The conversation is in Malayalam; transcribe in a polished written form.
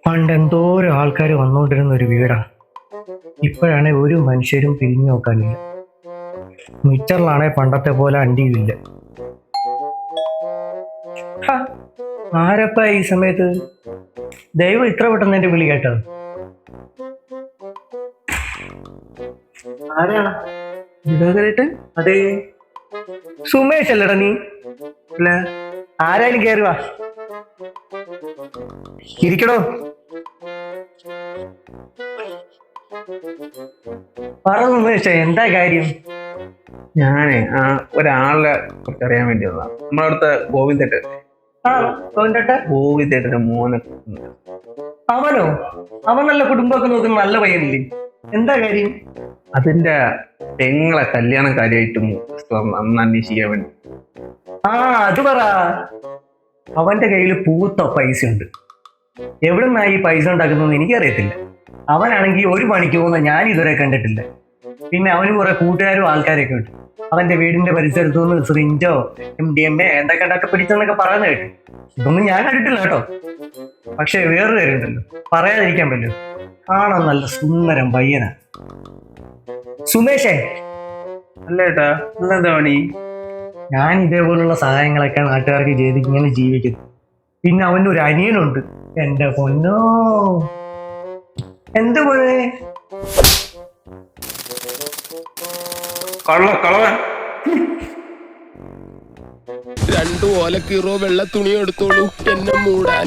പണ്ട് എന്തോരം ആൾക്കാർ വന്നുകൊണ്ടിരുന്ന ഒരു വീടാ. ഇപ്പോഴാണെ ഒരു മനുഷ്യരും പിരിഞ്ഞു നോക്കാനില്ല. മിച്ചറിലാണെ പണ്ടത്തെ പോലെ അണ്ടിയുമില്ല. ഹാ, ആരപ്പാ ഈ സമയത്ത്? ദൈവം ഇത്ര പെട്ടെന്ന് എന്റെ വിളി കേട്ടത്? ആരാണ്? സുധാകരേട്ടൻ? അതെ, സുമേഷ് അല്ലടാ നീ? അല്ല. ആരായാലും കേറി വാ, ഇരിക്കടോ. പറ സുമേഷേ, എന്താ കാര്യം? ഞാനേ ഒരാളെ കുറിച്ച് അറിയാൻ വേണ്ടി വന്നതാണ്. നമ്മളവിടുത്തെ ഗോവിന്ദേട്ടൻ. ആ, ഗോവിന്ദേട്ടാ. ഗോവിന്ദേട്ടന്റെ മോനെ. അവനോ? അവൻ നല്ല കുടുംബമൊക്കെ നോക്കുന്ന നല്ല പയ്യനില്ലേ? എന്താ കാര്യം? അതിന്റെ പെങ്ങളെ കല്യാണം കാര്യമായിട്ടും അന്ന് അന്വേഷിക്കാൻ വേണ്ടി. ആ, അത് പറ. അവന്റെ കയ്യിൽ പൂത്ത പൈസ ഉണ്ട്. എവിടുന്നാ ഈ പൈസ ഉണ്ടാക്കുന്നതെന്ന് എനിക്കറിയത്തില്ല. അവനാണെങ്കിൽ ഒരു പണിക്ക് പോകുന്ന ഞാൻ ഇതുവരെ കണ്ടിട്ടില്ല. പിന്നെ അവന് കുറെ കൂട്ടുകാരും ആൾക്കാരൊക്കെ ഉണ്ട്. അവന്റെ വീടിന്റെ പരിസരത്തു നിന്ന് സിറിഞ്ചോ MDMA എന്തൊക്കെ പിടിച്ചെന്നൊക്കെ പറയുന്ന കേട്ടു. ഇതൊന്നും ഞാൻ കണ്ടിട്ടില്ല കേട്ടോ. പക്ഷെ വേറൊരു കാര്യമുണ്ടല്ലോ, പറയാതിരിക്കാൻ പറ്റും. കാണാൻ നല്ല സുന്ദരം പയ്യനാ സുമേഷേ. അല്ല ഏട്ടാ, അതെന്താ പണി? ഞാൻ ഇതേപോലുള്ള സഹായങ്ങളൊക്കെ നാട്ടുകാർക്ക് ചെയ്ത് ഇങ്ങനെ ജീവിക്കുന്നു. പിന്നെ അവൻ്റെ ഒരു അനിയനുണ്ട്. എന്റെ പൊന്നോ, എന്ത് പോലെ കളവൻ. 2 ഓലക്കീറോ വെള്ള തുണി എടുത്തോളൂ എന്നെ മൂടാൻ.